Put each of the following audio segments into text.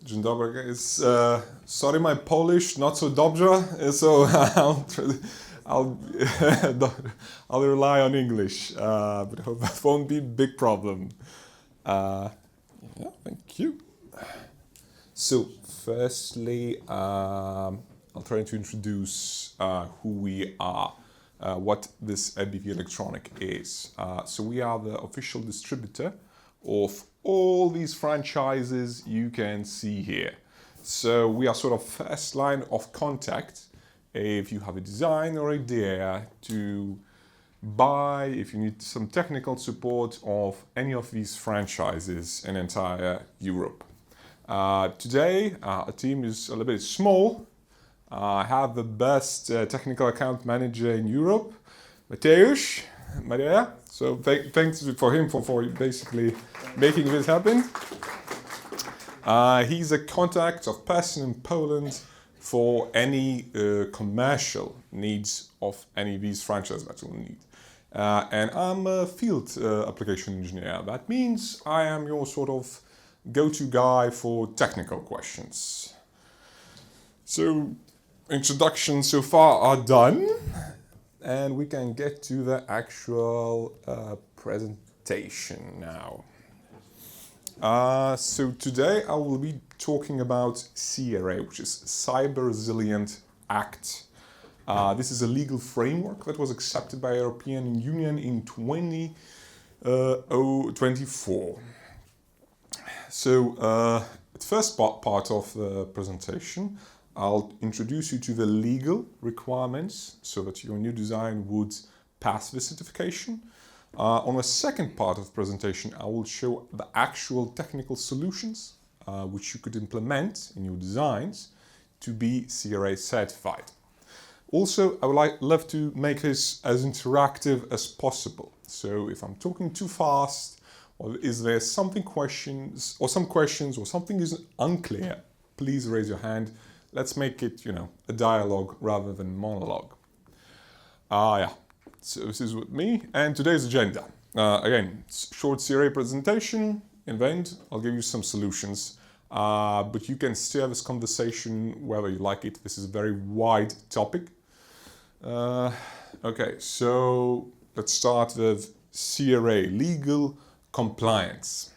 Dzień dobry. Sorry, my Polish not so dobrze, so I'll I'll rely on English, but I hope that won't be a big problem. Yeah, thank you. So, firstly, I'll try to introduce who we are, what this EBV Electronic is. So we are the official distributor of all these franchises you can see here. So we are sort of first line of contact if you have a design or idea to buy, if you need some technical support of any of these franchises in entire Europe. Today, our team is a little bit small. I have the best technical account manager in Europe, Mateusz, Maria. So thanks for him for basically making this happen. He's a contact of person in Poland for any commercial needs of any of these franchises that you'll need. And I'm a field application engineer. That means I am your sort of go-to guy for technical questions. So introductions so far are done, and we can get to the actual presentation now. So today I will be talking about CRA, which is Cyber Resilient Act. This is a legal framework that was accepted by European Union in 2024. So the first part of the presentation, I'll introduce you to the legal requirements so that your new design would pass the certification. On the second part of the presentation, I will show the actual technical solutions which you could implement in your designs to be CRA certified. Also, I would love to make this as interactive as possible. So if I'm talking too fast, or is there some questions or something is unclear, please raise your hand. Let's make it, a dialogue rather than monologue. So this is with me and today's agenda. Again, short CRA presentation. In the end, I'll give you some solutions, but you can steer this conversation whether you like it. This is a very wide topic. Okay, so let's start with CRA, legal compliance.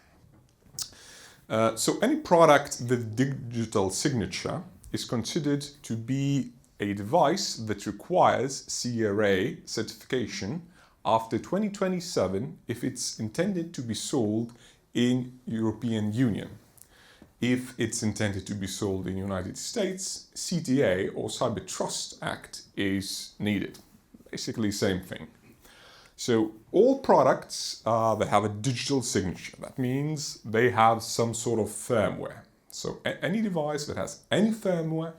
So any product with digital signature is considered to be a device that requires CRA certification after 2027 if it's intended to be sold in European Union. If it's intended to be sold in United States, CTA or Cyber Trust Act is needed. Basically same thing. So all products that have a digital signature, that means they have some sort of firmware. So any device that has any firmware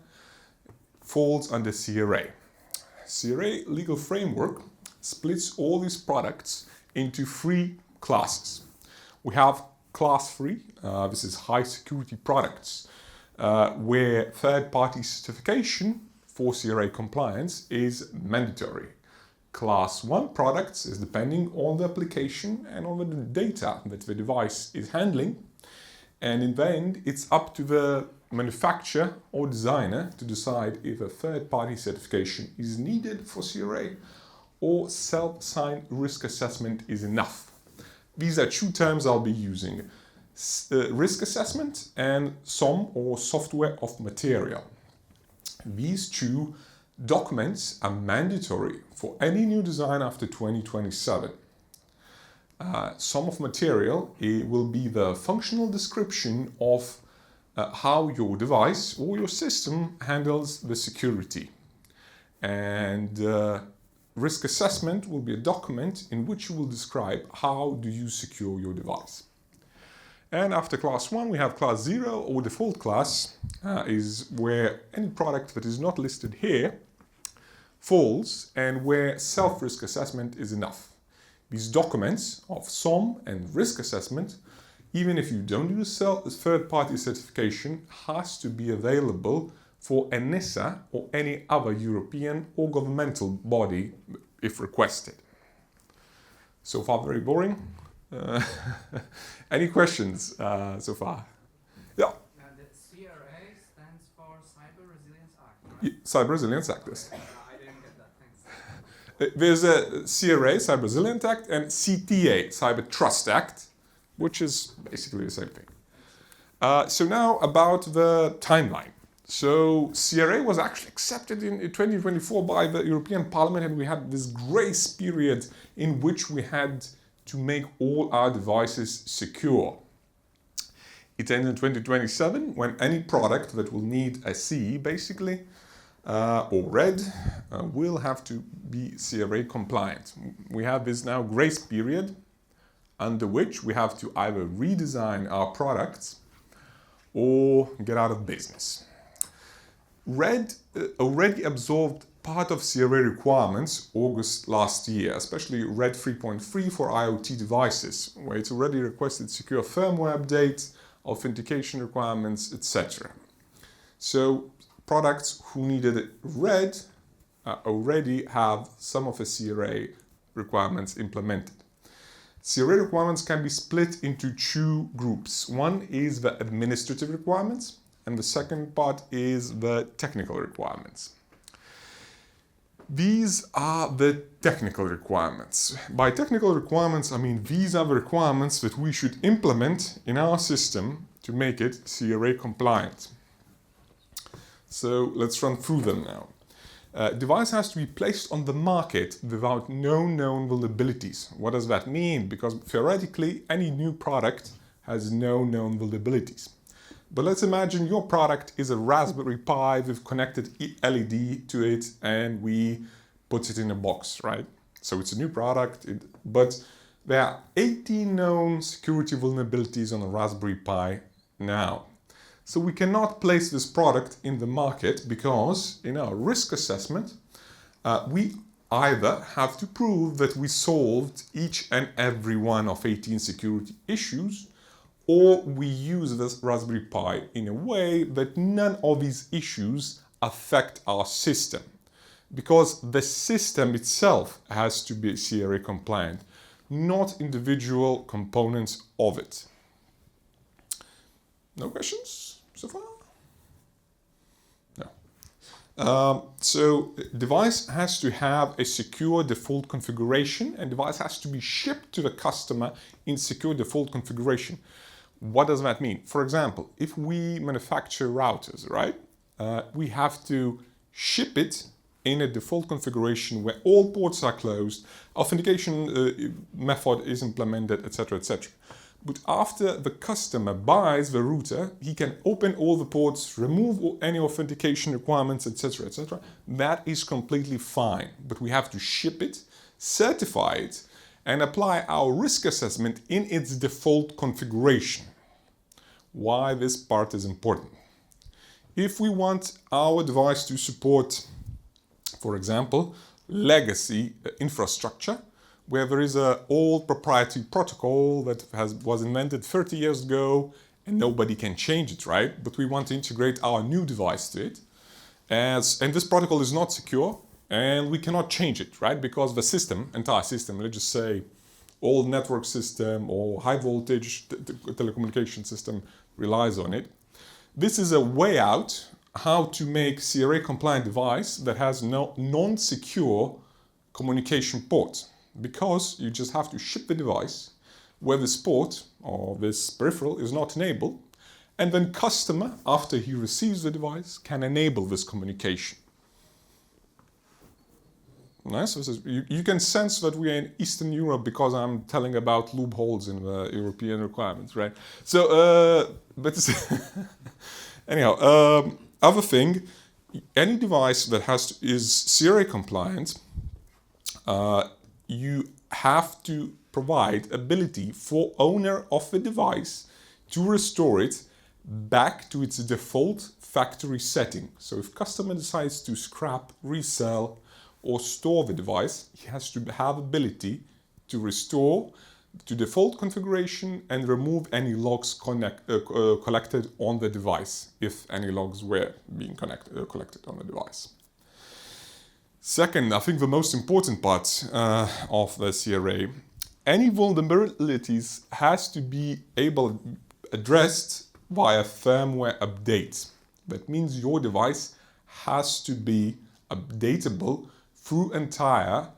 falls under CRA. CRA legal framework splits all these products into three classes. We have class 3, this is high security products, where third-party certification for CRA compliance is mandatory. Class 1 products is depending on the application and on the data that the device is handling. And in the end, it's up to the manufacturer or designer to decide if a third-party certification is needed for CRA or self-signed risk assessment is enough. These are two terms I'll be using. Risk assessment and SOM or software of material. These two documents are mandatory for any new design after 2027. SOM of material, it will be the functional description of how your device or your system handles the security. And risk assessment will be a document in which you will describe how do you secure your device. And after class 1 we have class 0 or default class, is where any product that is not listed here falls and where self-risk assessment is enough. These documents of SOM and risk assessment, even if you don't do a third-party certification, has to be available for ENISA or any other European or governmental body if requested. So far very boring. Any questions so far? Yeah. The Cyber Resilience Act. I didn't get that, thanks. There's a CRA, Cyber Resilience Act, and CTA, Cyber Trust Act, which is basically the same thing. So now about the timeline. So CRA was actually accepted in 2024 by the European Parliament, and we had this grace period in which we had to make all our devices secure. It ends in 2027 when any product that will need a CE basically or RED will have to be CRA compliant. We have this now grace period under which we have to either redesign our products or get out of business. RED already absorbed part of CRA requirements August last year, especially RED 3.3 for IoT devices, where it already requested secure firmware updates, authentication requirements, etc. So products who needed RED already have some of the CRA requirements implemented. CRA requirements can be split into two groups. One is the administrative requirements, and the second part is the technical requirements. These are the technical requirements. By technical requirements, I mean these are the requirements that we should implement in our system to make it CRA compliant. So let's run through them now. Device has to be placed on the market without no known vulnerabilities. What does that mean? Because theoretically, any new product has no known vulnerabilities. But let's imagine your product is a Raspberry Pi with connected LED to it, and we put it in a box, right? So it's a new product, but there are 18 known security vulnerabilities on a Raspberry Pi now. So we cannot place this product in the market because in our risk assessment, we either have to prove that we solved each and every one of 18 security issues, or we use this Raspberry Pi in a way that none of these issues affect our system, because the system itself has to be CRA compliant, not individual components of it. No questions so far? No. So device has to have a secure default configuration, and device has to be shipped to the customer in secure default configuration. What does that mean? For example, if we manufacture routers, right, we have to ship it in a default configuration where all ports are closed, authentication method is implemented, etc., etc. But after the customer buys the router, he can open all the ports, remove any authentication requirements, etc., etc. That is completely fine, but we have to ship it, certify it, and apply our risk assessment in its default configuration. Why this part is important? If we want our device to support, for example, legacy infrastructure, where there is an old proprietary protocol that was invented 30 years ago and nobody can change it, right? But we want to integrate our new device to it. And this protocol is not secure and we cannot change it, right? Because the system, entire system, let's just say old network system or high voltage telecommunication system relies on it. This is a way out how to make CRA compliant device that has no non-secure communication port, because you just have to ship the device where this port or this peripheral is not enabled, and then customer, after he receives the device, can enable this communication. Nice. You can sense that we are in Eastern Europe because I'm telling about loopholes in the European requirements, right? So, but anyhow, other thing, any device that is CRA compliant, you have to provide ability for owner of the device to restore it back to its default factory setting. So if customer decides to scrap, resell, or store the device, he has to have ability to restore to default configuration and remove any logs collected on the device, if any logs were being collected on the device. Second, I think the most important part of the CRA, any vulnerabilities has to be addressed via firmware updates. That means your device has to be updatable through entire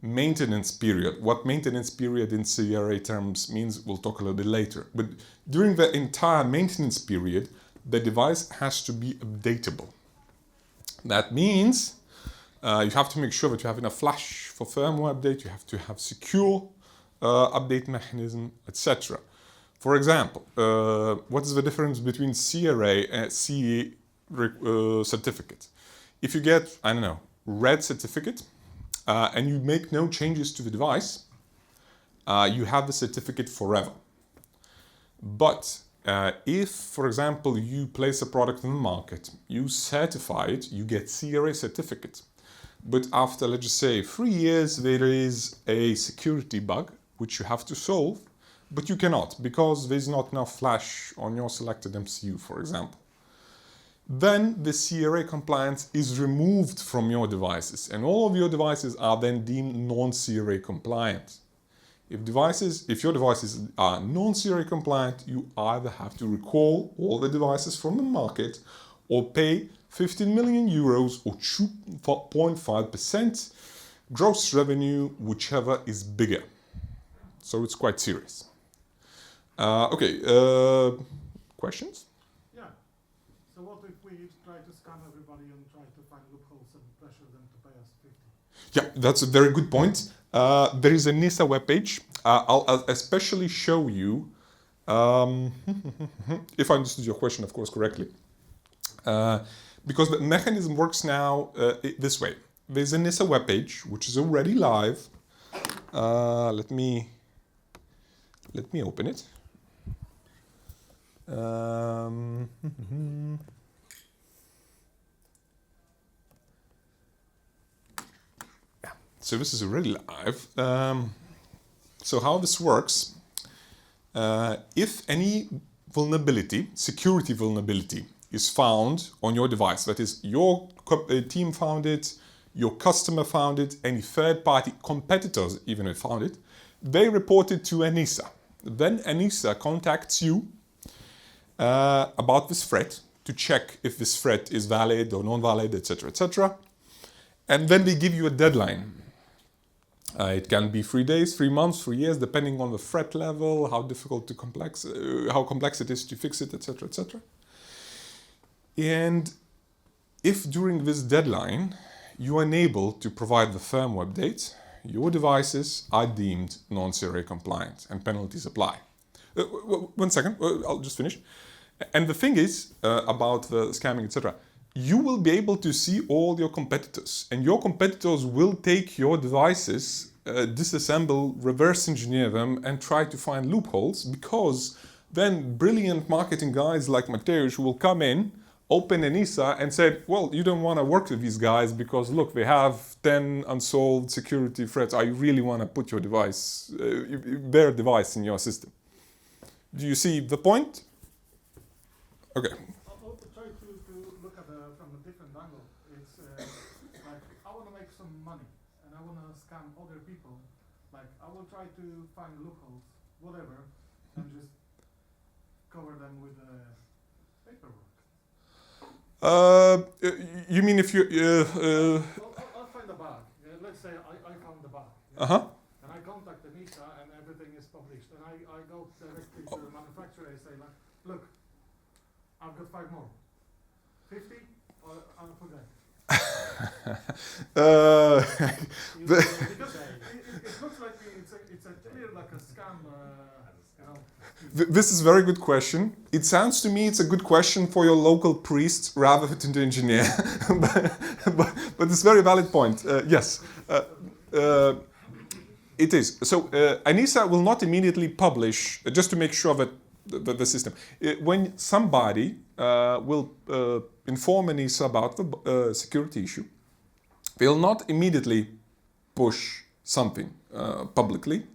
maintenance period. What maintenance period in CRA terms means, we'll talk a little bit later. But during the entire maintenance period, the device has to be updatable. That means you have to make sure that you have enough flash for firmware update, you have to have secure update mechanism, etc. For example, what is the difference between CRA and CE certificate? If you get, I don't know, red certificate and you make no changes to the device, you have the certificate forever. But if, for example, you place a product in the market, you certify it, you get CRA certificate. But after, let's just say, 3 years, there is a security bug which you have to solve, but you cannot because there's not enough flash on your selected MCU, for example. Then the CRA compliance is removed from your devices, and all of your devices are then deemed non-CRA compliant. If your devices are non-CRA compliant, you either have to recall all the devices from the market or pay 15 million euros or 2.5% gross revenue, whichever is bigger. So it's quite serious. Questions? Yeah. So what if we try to scan everybody and try to find loopholes and pressure them to pay us 50? Yeah, that's a very good point. There is a NISA webpage. I'll especially show you, if I understood your question, of course, correctly. Because the mechanism works now this way. There's a NISA webpage, which is already live. Let me open it. So this is already live. So how this works, if any vulnerability, security vulnerability, is found on your device, that is your team found it, your customer found it, any third-party competitors even found it, they report it to ENISA. Then ENISA contacts you about this threat to check if this threat is valid or non-valid, etc., etc. And then they give you a deadline. It can be 3 days, 3 months, 3 years, depending on the threat level, how complex it is to fix it, etc., etc. And if during this deadline you are unable to provide the firmware update, your devices are deemed non-CRA compliant and penalties apply. 1 second, I'll just finish. And the thing is about the scamming, etc. You will be able to see all your competitors, and your competitors will take your devices, disassemble, reverse engineer them, and try to find loopholes, because then brilliant marketing guys like Mateusz will come in, open ENISA and say, well, you don't want to work with these guys because look, they have 10 unsolved security threats. I really want to put your device, their device in your system. Do you see the point? Okay. I'll try to look at from a different angle. It's like I want to make some money and I want to scam other people. Like I will try to find loopholes, whatever, and just cover them with paperwork. You mean if you... I'll find a bug. Let's say I found the bug. Uh-huh. And I contact the NISA and everything is published. And I go directly to the manufacturer and say, like, look, I've got 5 more. 50 or I'll forget. Because it looks like it's a clear like a scam. This is a very good question. It sounds to me it's a good question for your local priest rather than the engineer. but it's a very valid point. Yes, it is. So ENISA will not immediately publish, just to make sure that the system. When somebody will inform ENISA about the security issue, they'll not immediately push something publicly.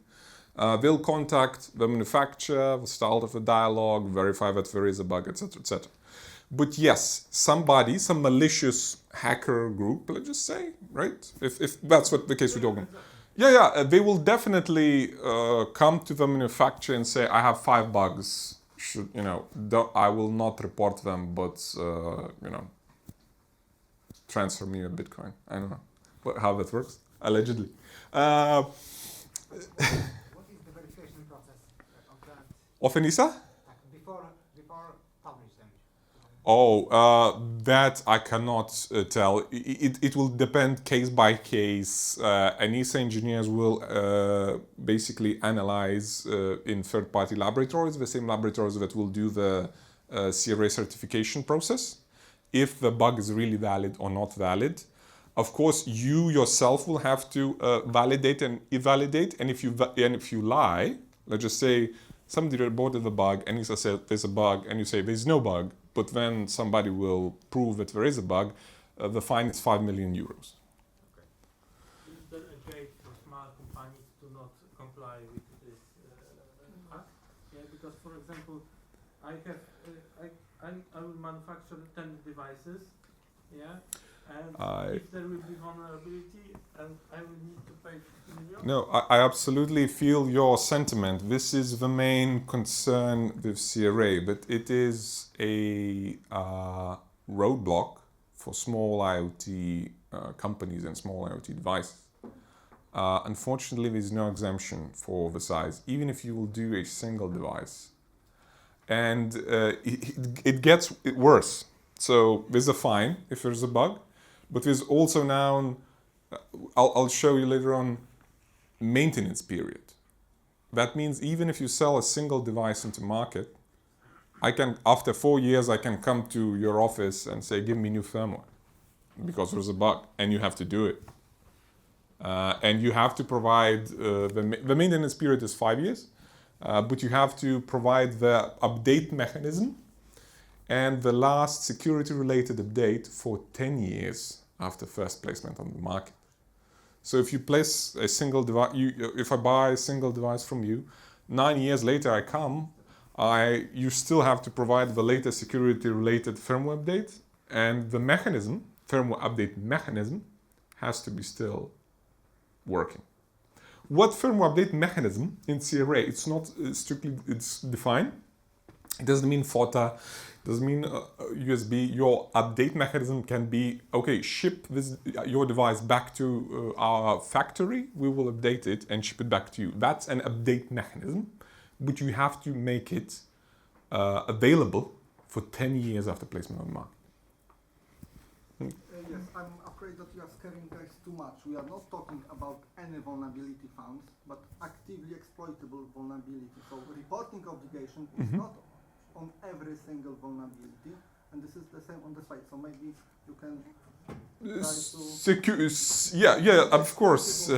They'll contact the manufacturer, the start of a dialogue, verify that there is a bug, etc., etc. But yes, somebody, some malicious hacker group, let's just say, right? If that's what the case we're talking. Yeah, they will definitely come to the manufacturer and say, I have 5 bugs. I will not report them, but transfer me a Bitcoin. I don't know how that works, allegedly. What is the verification process of that Of Enisa? before publish them? That I cannot tell. It will depend case by case. Enisa engineers will basically analyze in third-party laboratories, the same laboratories that will do the CRA certification process, if the bug is really valid or not valid. Of course, you yourself will have to validate and invalidate. And if you lie, let's just say somebody reported the bug, and Enisa said there's a bug, and you say there's no bug, but then somebody will prove that there is a bug, the fine is 5 million euros. Okay. Is there a gate for small companies to not comply with this act? Yeah, because for example, I will manufacture 10 devices, yeah, and if there will be vulnerability, and I will need to pay 50 million. No, I absolutely feel your sentiment. This is the main concern with CRA, but it is a roadblock for small IoT companies and small IoT devices. Unfortunately, there's no exemption for the size, even if you will do a single device. And it gets worse. So there's a fine if there's a bug, but there's also now, I'll show you later on, maintenance period. That means even if you sell a single device into market, after 4 years, I can come to your office and say, give me new firmware because there's a bug, and you have to do it. And you have to provide, the maintenance period is 5 years, but you have to provide the update mechanism and the last security-related update for 10 years after first placement on the market. So if you place a single device, if I buy a single device from you, 9 years later I come, you still have to provide the latest security-related firmware update, and the mechanism, firmware update mechanism, has to be still working. What firmware update mechanism in CRA? It's not strictly defined. It doesn't mean FOTA, doesn't mean USB. Your update mechanism can be, okay, ship your device back to our factory, we will update it and ship it back to you. That's an update mechanism, but you have to make it available for 10 years after placement on the market. Yes, I'm afraid that you are scaring guys too much. We are not talking about any vulnerability found, but actively exploitable vulnerability. So reporting obligation is not on every single vulnerability, and this is the same on the site. So maybe you can try to... Yeah, of course.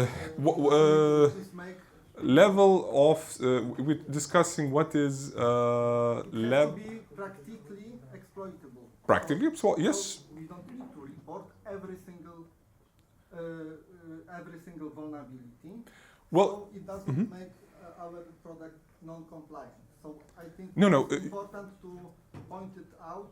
Level of, we're discussing what is level... be practically exploitable. Practically exploitable, yes. So we don't need to report every single vulnerability. Well, so it doesn't make our product non-compliant. So I think it's important to point it out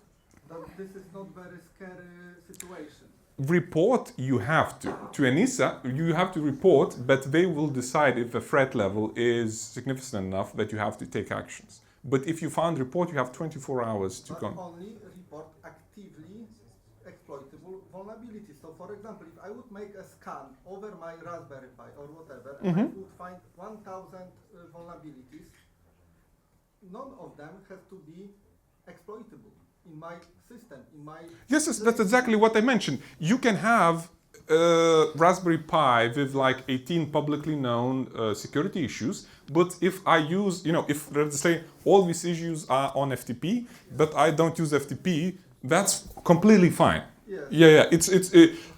that this is not very scary situation. Report you have to Enisa, you have to report, but they will decide if the threat level is significant enough that you have to take actions. But if you found report, you have 24 hours to come. Only report actively exploitable vulnerabilities. So for example, if I would make a scan over my Raspberry Pi or whatever, and I would find 1,000 vulnerabilities, none of them have to be exploitable in my system, in my... Yes, that's exactly what I mentioned. You can have Raspberry Pi with like 18 publicly known security issues, but if I use, if let's say all these issues are on FTP, but I don't use FTP, that's completely fine. Yes. Yeah,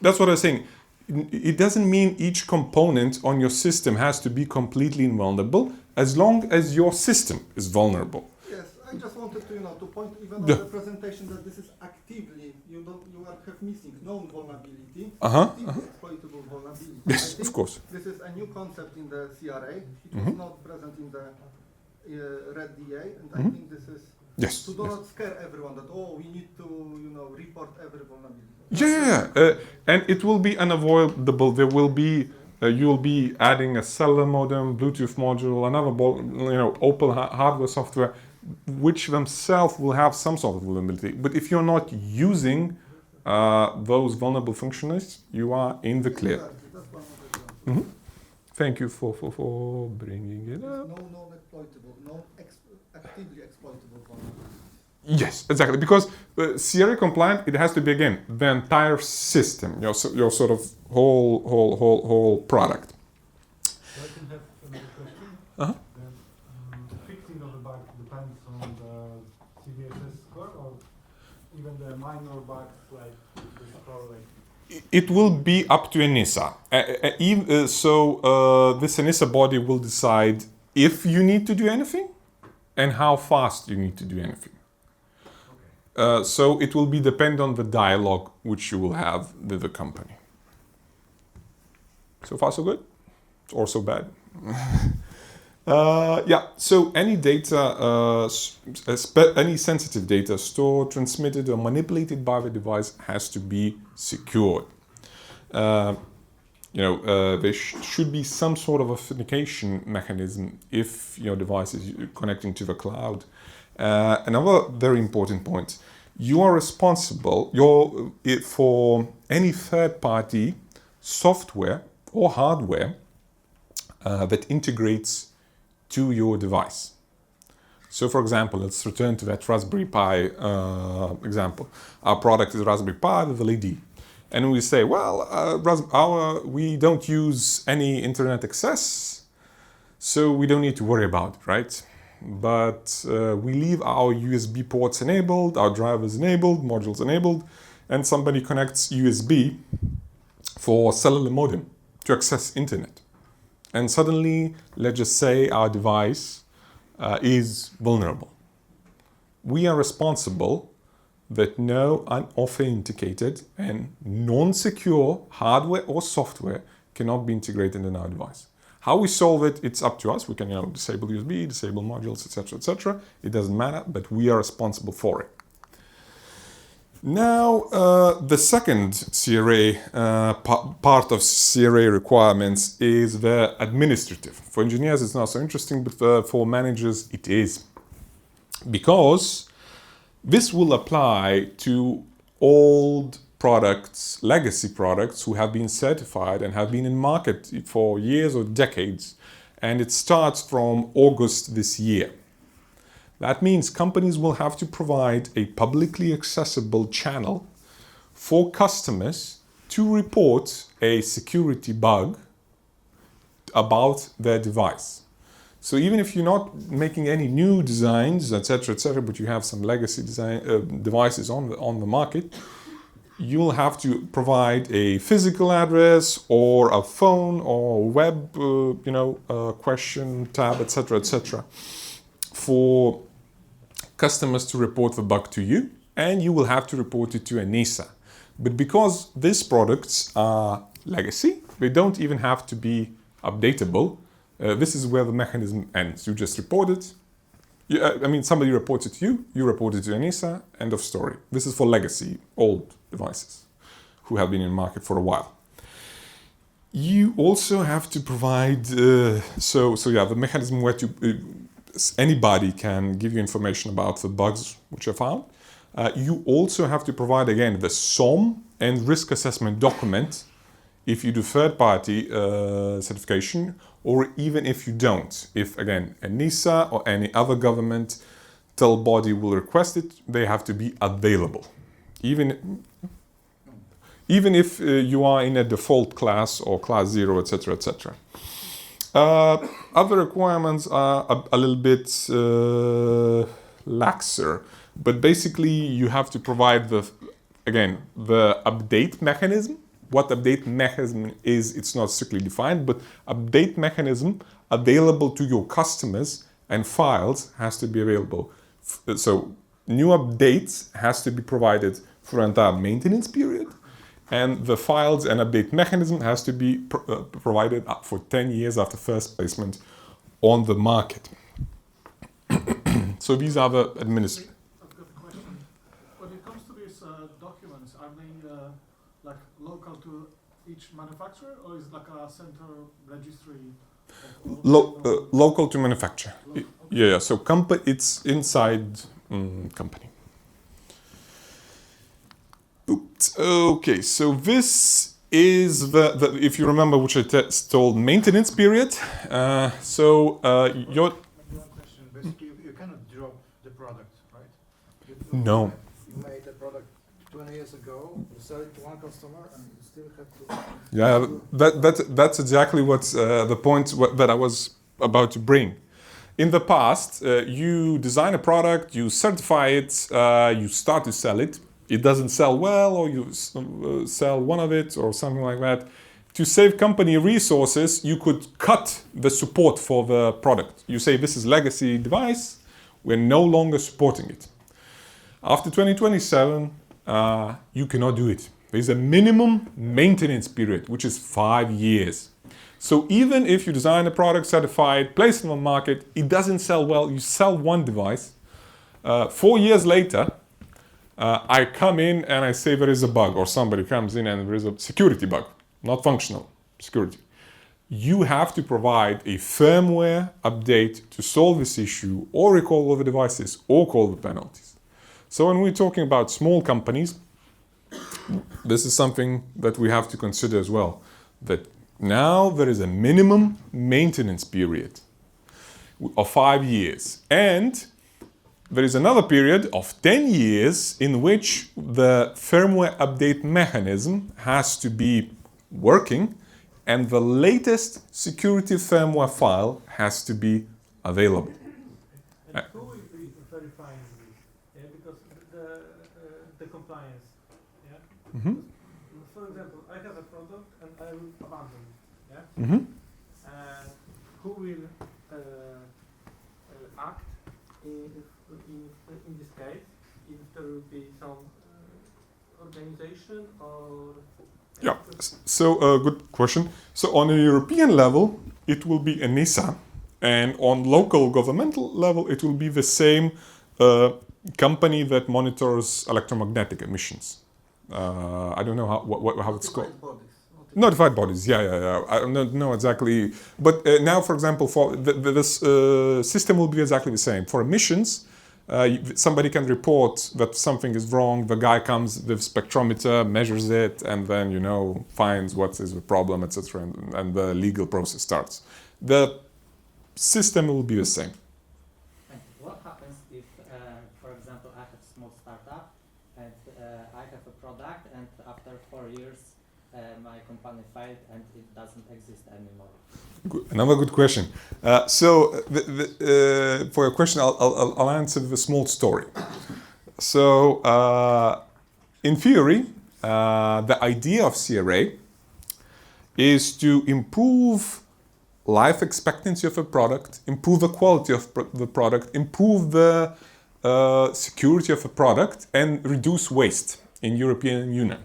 that's what I was saying. It doesn't mean each component on your system has to be completely invulnerable, as long as your system is vulnerable. Yes, I just wanted to point even on the presentation that this is actively, you have missing known vulnerability, actively exploitable vulnerability. Yes, of course. This is a new concept in the CRA. It was not present in the Red DA, and I think this is to not scare everyone that we need to report every vulnerability. And it will be unavoidable. There will be you'll be adding a cellular modem, Bluetooth module, another open hardware software, which themselves will have some sort of vulnerability. But if you're not using those vulnerable functions, you are in the clear. Exactly, that's one of the examples. Thank you for bringing it There's up. no non-exploitable, actively exploitable vulnerability. Yes, exactly. Because CRA compliant, it has to be again the entire system, your sort of whole product. I can have another question. Uh-huh. The fixing of the bug depends on the CVSS score, or even the minor bugs like the score like. It will be up to ENISA. This ENISA body will decide if you need to do anything and how fast you need to do anything. So it will be depend on the dialogue which you will have with the company. So far so good? Or so bad? So any data, any sensitive data stored, transmitted or manipulated by the device has to be secured. There should be some sort of authentication mechanism if your device is connecting to the cloud. Another very important point, you are responsible for any third-party software or hardware that integrates to your device. So for example, let's return to that Raspberry Pi example. Our product is Raspberry Pi with LED. And we say, well, we don't use any internet access, so we don't need to worry about it, right? But we leave our USB ports enabled, our drivers enabled, modules enabled, and somebody connects USB for cellular modem to access internet. And suddenly, let's just say our device is vulnerable. We are responsible that no unauthenticated and non-secure hardware or software cannot be integrated in our device. How we solve it, it's up to us. We can disable USB, disable modules, etc., etc. It doesn't matter, but we are responsible for it. Now, the second CRA part of CRA requirements is the administrative. For engineers, it's not so interesting, but for managers, it is. Because this will apply to old products, legacy products who have been certified and have been in market for years or decades. And it starts from August this year. That means companies will have to provide a publicly accessible channel for customers to report a security bug about their device. So even if you're not making any new designs, etc., but you have some legacy devices on the market, you'll have to provide a physical address or a phone or web, question tab, etc., for customers to report the bug to you, and you will have to report it to ENISA. But because these products are legacy, they don't even have to be updatable. This is where the mechanism ends. You just report it. Somebody reports it to you, you report it to ENISA, end of story. This is for legacy, old devices who have been in market for a while. You also have to provide, the mechanism where anybody can give you information about the bugs which are found. You also have to provide, again, the SOM and risk assessment document if you do third-party certification, or even if you don't. If, again, ENISA or any other governmental body will request it, they have to be available. Even if you are in a default class or class 0, etc., etc. Other requirements are a little bit laxer, but basically you have to provide the update mechanism. What update mechanism is, it's not strictly defined, but update mechanism available to your customers and files has to be available. So new updates has to be provided for an entire maintenance period, and the files and update mechanism has to be provided for 10 years after first placement on the market. So these are the administrative. I've got a question. When it comes to these documents, are they local to each manufacturer, or is it like a central registry? Local to manufacturer. Okay. Yeah. So it's inside company. Oops. Okay, so this is the if you remember, which I told maintenance period. Your Maybe one question. Basically, you cannot drop the product, right? No. You made a product 20 years ago, you sell it to one customer, and you still have to... Yeah, that's exactly what's the point that I was about to bring. In the past, you design a product, you certify it, you start to sell it. It doesn't sell well, or you sell one of it, or something like that. To save company resources, you could cut the support for the product. You say, this is legacy device, we're no longer supporting it. After 2027, you cannot do it. There's a minimum maintenance period, which is 5 years. So even if you design a product, certify it, place it on the market, it doesn't sell well, you sell one device. 4 years later, I come in and I say there is a bug, or somebody comes in and there is a security bug, not functional security. You have to provide a firmware update to solve this issue, or recall all the devices, or call the penalties. So when we're talking about small companies, this is something that we have to consider as well, that now there is a minimum maintenance period of 5 years, and there is another period of 10 years in which the firmware update mechanism has to be working, and the latest security firmware file has to be available. And who will be verifying this? Yeah, because the compliance. Yeah. Mm-hmm. For example, I have a product and I will abandon it. Yeah. Mm-hmm. And who will act in this case? If there will be some organization or. Yeah, so good question. So on a European level, it will be ENISA, and on local governmental level, it will be the same company that monitors electromagnetic emissions. I don't know how it's called. Notified bodies, yeah. I don't know exactly. But now, for example, for this system will be exactly the same. For emissions, somebody can report that something is wrong. The guy comes with spectrometer, measures it, and then, finds what is the problem, etc. And the legal process starts. The system will be the same. And what happens if, for example, I have a small startup and I have a product, and after 4 years my company failed and it doesn't exist anymore? Another good question. For your question, I'll answer with a small story. So, in theory, the idea of CRA is to improve life expectancy of a product, improve the quality of the product, improve the security of a product, and reduce waste in European Union.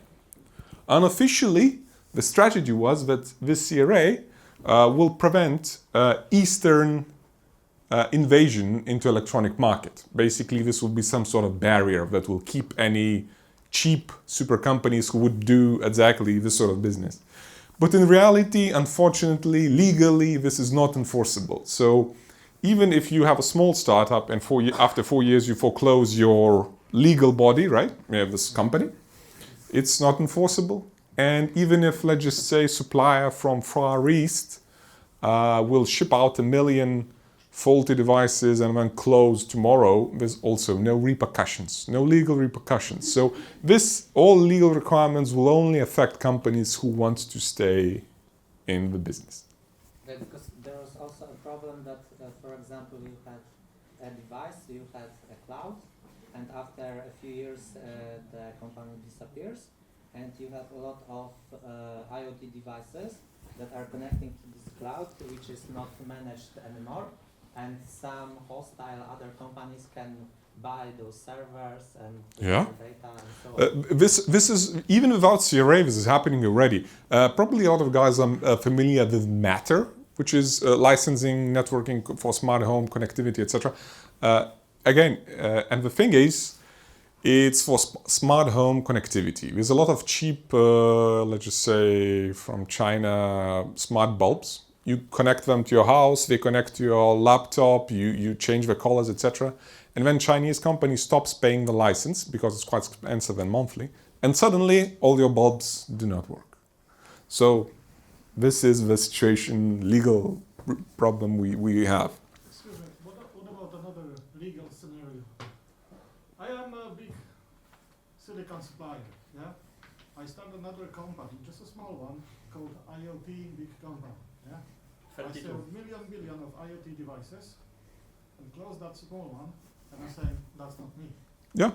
Unofficially, the strategy was that this CRA will prevent Eastern invasion into electronic market. Basically, this will be some sort of barrier that will keep any cheap super companies who would do exactly this sort of business. But in reality, unfortunately, legally, this is not enforceable. So even if you have a small startup and after 4 years you foreclose your legal body, right? You have this company, it's not enforceable. And even if, let's just say, supplier from Far East will ship out 1 million faulty devices and then close tomorrow, there's also no repercussions, no legal repercussions. So all legal requirements will only affect companies who want to stay in the business. Because there was also a problem that, for example, you had a device, you had a cloud, and after a few years the company disappears, and you have a lot of IoT devices that are connecting to this cloud, which is not managed anymore, and some hostile other companies can buy those servers and data and so on. This is, even without CRA, this is happening already. Probably a lot of guys are familiar with Matter, which is licensing, networking for smart home connectivity, etc. And the thing is, it's for smart home connectivity. There's a lot of cheap, let's just say, from China, smart bulbs. You connect them to your house, they connect to your laptop, you change the colors, etc. and then Chinese company stops paying the license because it's quite expensive and monthly, and suddenly all your bulbs do not work. So this is the situation, legal problem we have. Excuse me, what about another legal scenario? I am a big silicon supplier, yeah? I start another company, just a small one, called IoT Big Company, yeah? I sell million of IoT devices, and close that small one, and I'm saying, that's not me. Yeah.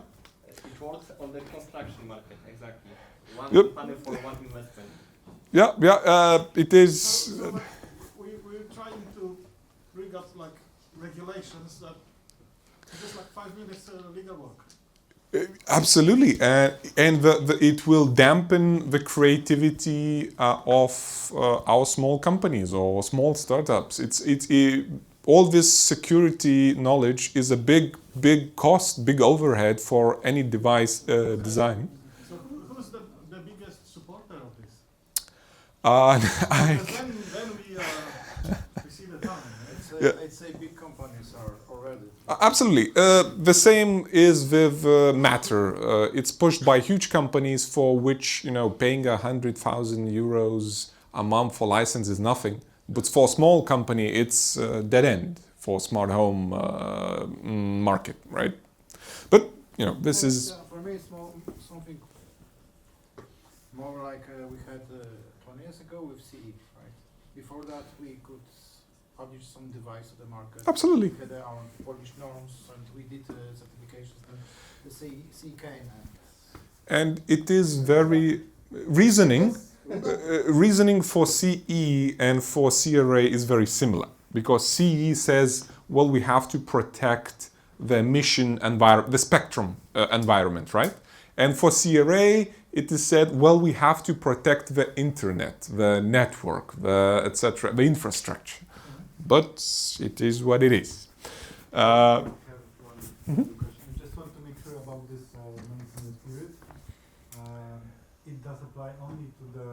It works on the construction market, exactly. One Yep. company for one investment. Yeah, it is. So like, we're trying to bring up like regulations that just like 5 minutes legal work. Absolutely, and it will dampen the creativity of our small companies or small startups. All this security knowledge is a big cost, big overhead for any device design. So who's the biggest supporter of this? I, Because then we see the time. I'd say big companies are already. Absolutely. The same is with Matter. It's pushed by huge companies for which, paying 100,000 euros a month for license is nothing. But for a small company, it's dead end for smart home market, right? But, this is... Yeah, for me, it's something more like we had 20 years ago with CE, right? Before that, we could publish some device to the market. Absolutely. We had our Polish norms, and we did certifications. Then the CE came, And it is very... Reasoning for CE and for CRA is very similar, because CE says, well, we have to protect the emission environment, the spectrum environment, right? And for CRA, it is said, well, we have to protect the internet, the network, the etc., the infrastructure. But it is what it is. I have one question. I just want to make sure about this maintenance period. It does apply only to the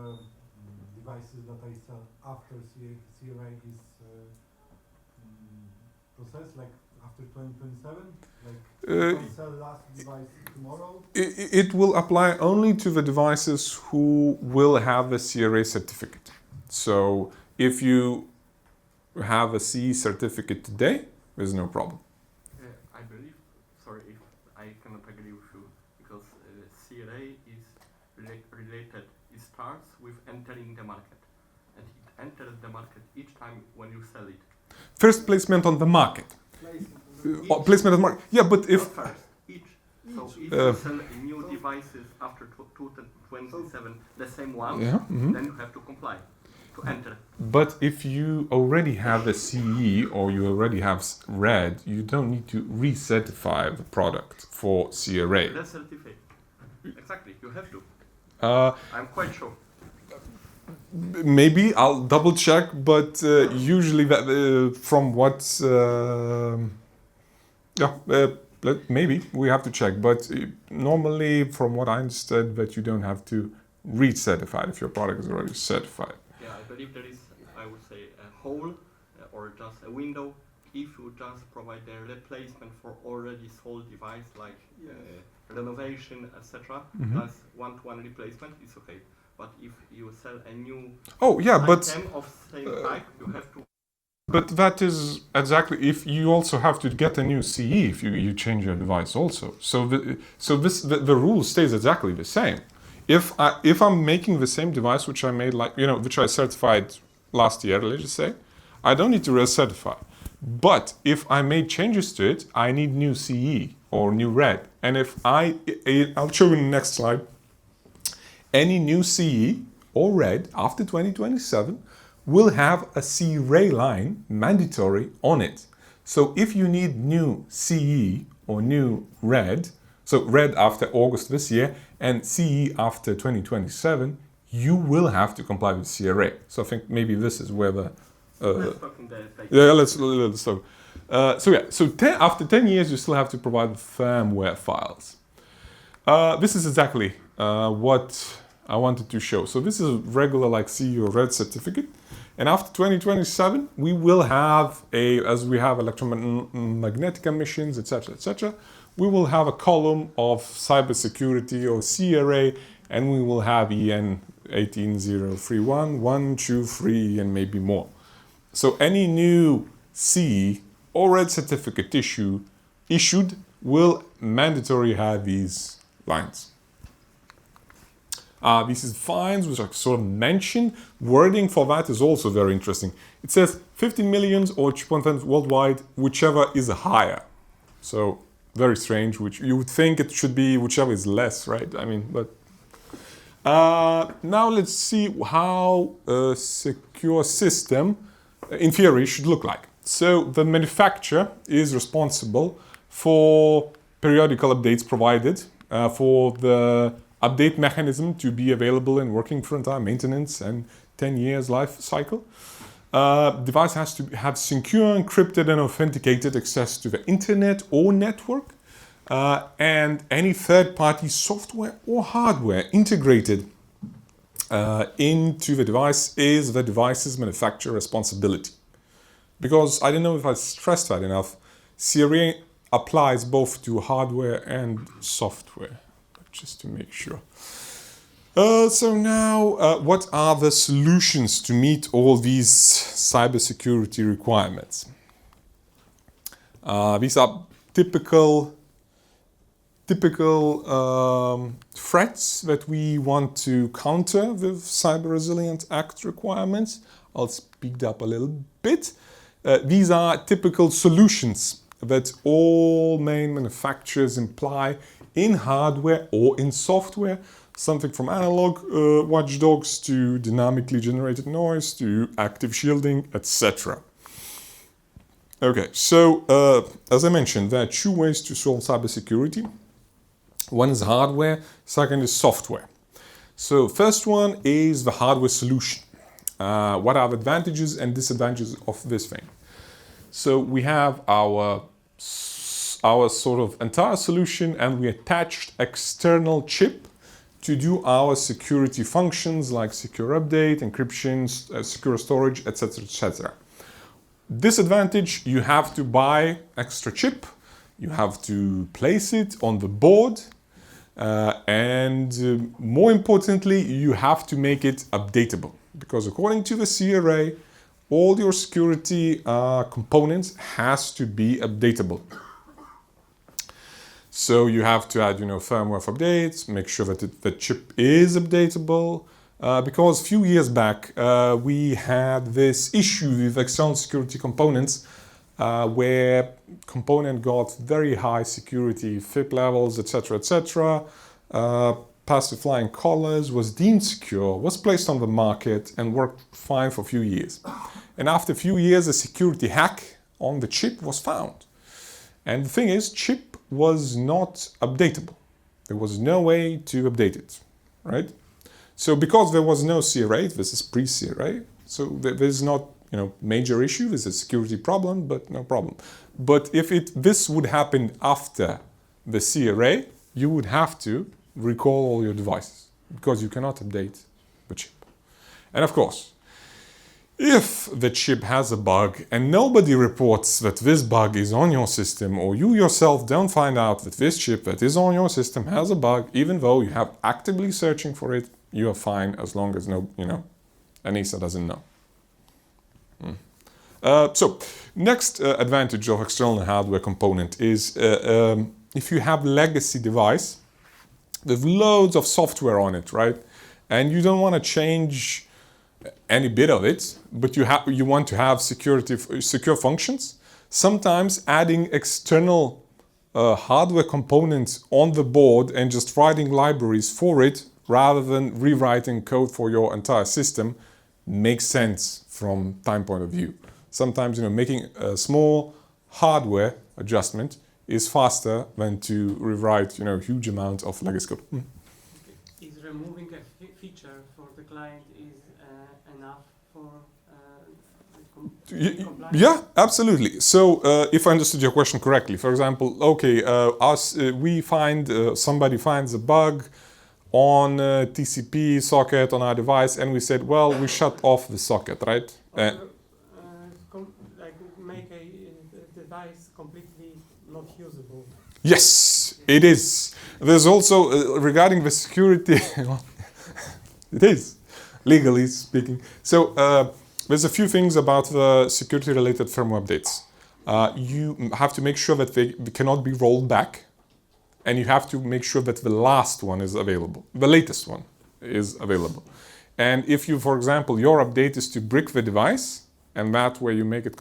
devices that I sell after CRA is processed, like after 2027? Like if I sell last device tomorrow? It will apply only to the devices who will have a CRA certificate. So if you have a CE certificate today, there's no problem. I believe, sorry if I cannot agree with you, because CRA is related, it starts with entering the market, and it enters the market each time when you sell it. First placement on the market. Placement on the market. Yeah, but if... Not first, each. So if you sell new devices after 2027, the same one, Yeah, then you have to comply to enter. But if you already have a CE or you already have RED, you don't need to recertify the product for CRA. The certificate. Exactly, you have to. Uh, I'm quite sure. Maybe I'll double check, but usually that from what maybe we have to check, but normally from what I understood that you don't have to recertify if your product is already certified. Yeah, I believe there is, I would say, a hole or just a window if you just provide the replacement for already sold device like renovation, etc. That's one-to-one replacement, it's okay. But if you sell a new item of same type, you have to. But that is exactly, if you also have to get a new CE if you change your device also. So the rule stays exactly the same. If I'm making the same device which I made which I certified last year, let's just say, I don't need to recertify. But if I made changes to it, I need new CE or new RED. And I'll show you in the next slide. Any new CE or RED after 2027 will have a CRA line mandatory on it. So if you need new CE or new RED, so RED after August this year and CE after 2027, you will have to comply with CRA. So I think maybe this is where the... let's talk in the let's talk. After 10 years, you still have to provide the firmware files. This is exactly what I wanted to show. So this is regular like CE or RED certificate. And after 2027, we will have as we have electromagnetic emissions, etc., we will have a column of cybersecurity or CRA, and we will have EN 18031, 1, 2, 3, and maybe more. So any new CE or red certificate issued will mandatory have these lines. These fines, which are sort of mentioned, wording for that is also very interesting. It says 15 millions or 2.5 worldwide, whichever is higher. So very strange, which you would think it should be whichever is less, right? I mean, but now let's see how a secure system in theory should look like. So the manufacturer is responsible for periodical updates provided for the update mechanism to be available and working for entire maintenance and 10 years life cycle. Device has to have secure, encrypted and authenticated access to the internet or network, and any third-party software or hardware integrated into the device is the device's manufacturer responsibility. Because I don't know if I stressed that enough, CRA applies both to hardware and software, just to make sure. So now, what are the solutions to meet all these cybersecurity requirements? These are typical threats that we want to counter with Cyber Resilient Act requirements. I'll speed up a little bit. These are typical solutions that all main manufacturers imply in hardware or in software, something from analog watchdogs to dynamically generated noise to active shielding, etc. Okay, so as I mentioned, there are two ways to solve cybersecurity. One is hardware, second is software. So first one is the hardware solution. What are the advantages and disadvantages of this thing? So we have our sort of entire solution, and we attached external chip to do our security functions like secure update, encryption, secure storage, etc., etc. Disadvantage, you have to buy extra chip, you have to place it on the board, and more importantly, you have to make it updatable. Because according to the CRA, all your security components has to be updatable. So you have to add, firmware updates, make sure that the chip is updatable. Because a few years back, we had this issue with external security components where component got very high security FIP levels, etc., passed with flying colors, was deemed secure, was placed on the market and worked fine for a few years. And after a few years, a security hack on the chip was found. And the thing is, chip was not updatable. There was no way to update it, right? So because there was no CRA, this is pre-CRA, so there's not, major issue. There's a security problem, but no problem. But if this would happen after the CRA, you would have to recall all your devices because you cannot update the chip. And of course, if the chip has a bug and nobody reports that this bug is on your system, or you yourself don't find out that this chip that is on your system has a bug, even though you have actively searching for it, you are fine as long as ANISA doesn't know. So next advantage of external hardware component is if you have legacy device with loads of software on it, right? And you don't want to change any bit of it, but you want to have secure functions. Sometimes adding external hardware components on the board and just writing libraries for it rather than rewriting code for your entire system makes sense from time point of view. Sometimes making a small hardware adjustment is faster than to rewrite huge amount of legacy code. Is removing a feature for the client is enough for compliance? Yeah, absolutely. So if I understood your question correctly, for example, okay, we find somebody finds a bug on a TCP socket on our device, and we said, well, we shut off the socket, right? Like make a device completely not usable. Yes, it is. There's also, regarding the security, it is, legally speaking. So there's a few things about the security-related firmware updates. You have to make sure that they cannot be rolled back, and you have to make sure that the last one is available, the latest one is available. And if you, for example, your update is to brick the device, and that way you make it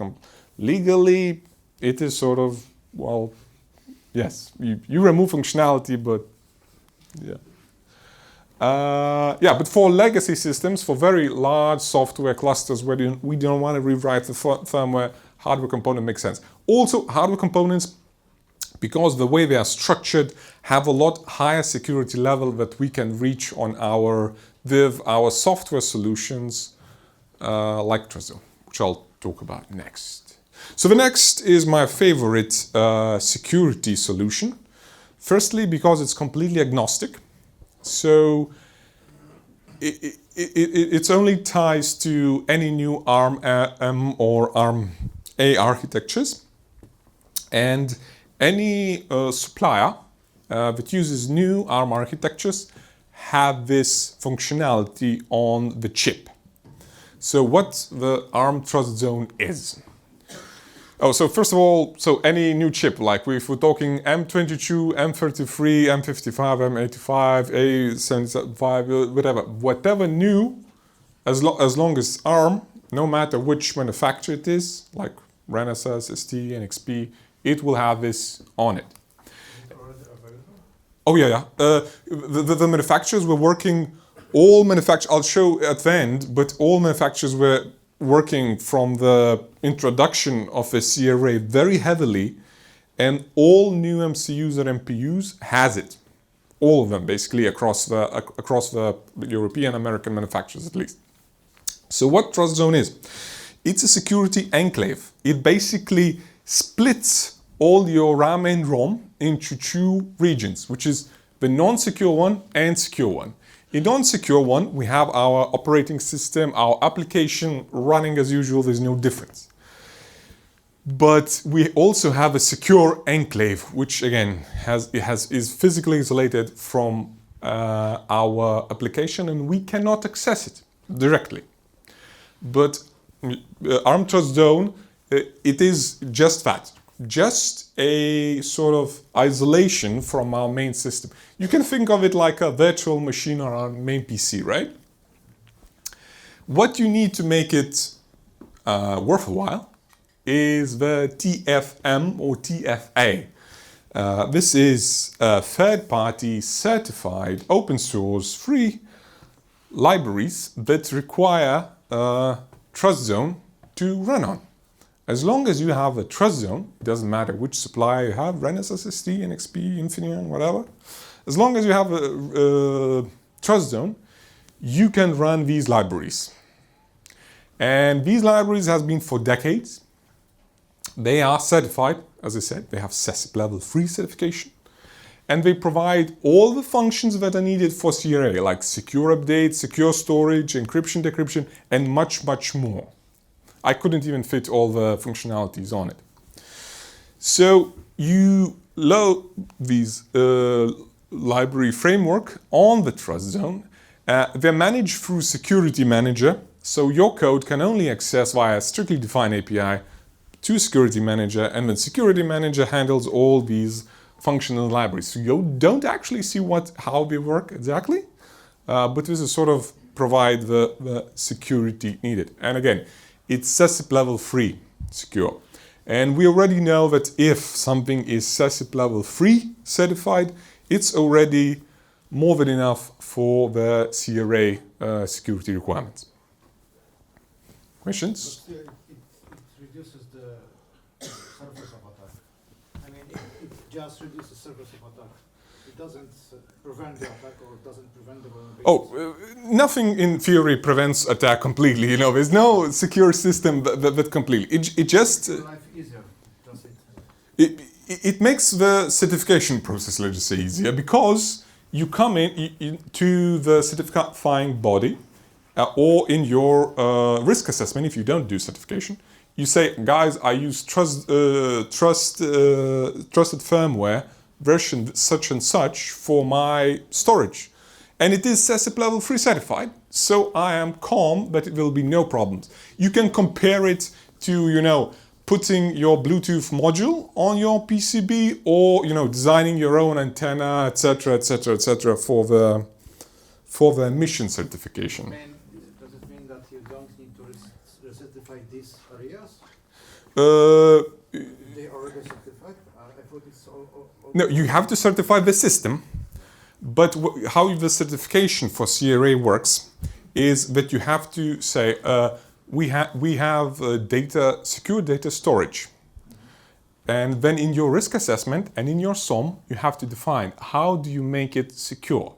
legally, it is sort of, well, yes, you remove functionality, but yeah. But for legacy systems, for very large software clusters where we don't want to rewrite the firmware, hardware component makes sense. Also, hardware components, because the way they are structured, have a lot higher security level that we can reach on our software solutions like Trezor, which I'll talk about next. So the next is my favorite security solution. Firstly, because it's completely agnostic. So it only ties to any new ARM-M or ARM-A architectures. And any supplier that uses new ARM architectures have this functionality on the chip. So what the ARM Trust Zone is. Oh, so first of all, so any new chip, like if we're talking M22, M33, M55, M85, A75, whatever new, as long as ARM, no matter which manufacturer it is, like Renesas, ST, NXP, it will have this on it. Oh yeah. The manufacturers were working, all manufacturers, I'll show at the end, but all manufacturers were working from the introduction of the CRA very heavily, and all new MCUs or MPUs has it. All of them, basically, across the European, American manufacturers at least. So what Trust Zone is? It's a security enclave. It basically splits all your RAM and ROM into two regions, which is the non-secure one and secure one. In non-secure one, we have our operating system, our application running as usual, there's no difference. But we also have a secure enclave, which again is physically isolated from our application, and we cannot access it directly. But ARM Trust Zone, it is just that. Just a sort of isolation from our main system. You can think of it like a virtual machine on our main PC, right? What you need to make it worthwhile is the TFM or TFA. This is a third-party certified open source free libraries that require a Trust Zone to run on. As long as you have a Trust Zone, it doesn't matter which supplier you have, Renesas, ST, NXP, Infineon, whatever. As long as you have a Trust Zone, you can run these libraries. And these libraries have been for decades. They are certified, as I said, they have CESIP level 3 certification. And they provide all the functions that are needed for CRA, like secure updates, secure storage, encryption, decryption, and much, much more. I couldn't even fit all the functionalities on it. So you load these library framework on the Trust Zone. They're managed through Security Manager, so your code can only access via a strictly defined API to Security Manager, and then Security Manager handles all these functional libraries. So you don't actually see how they work exactly, but this is sort of provide the security needed. And again, it's CESIP level 3 secure. And we already know that if something is CESIP level 3 certified, it's already more than enough for the CRA security requirements. Questions? But still, it reduces the surface of attack. I mean, it just reduces surface of attack. It doesn't prevent the attack or doesn't prevent the vulnerability. Nothing in theory prevents attack completely. There's no secure system that completely. It just life easier, does it? It makes the certification process, let's just say, easier, because you come in to the certifying body, or in your risk assessment, if you don't do certification, you say, guys, I use trusted firmware version such and such for my storage. And it is CESIP level 3 certified, so I am calm that it will be no problems. You can compare it to, you know, putting your Bluetooth module on your PCB, or, you know, designing your own antenna, etc., etc., etc., for the emission certification. Does it mean that you don't need to recertify these areas? They already certified? I thought it's all No, you have to certify the system, but how the certification for CRA works is that you have to say, we have secure data storage. And then in your risk assessment and in your SOM, you have to define how do you make it secure.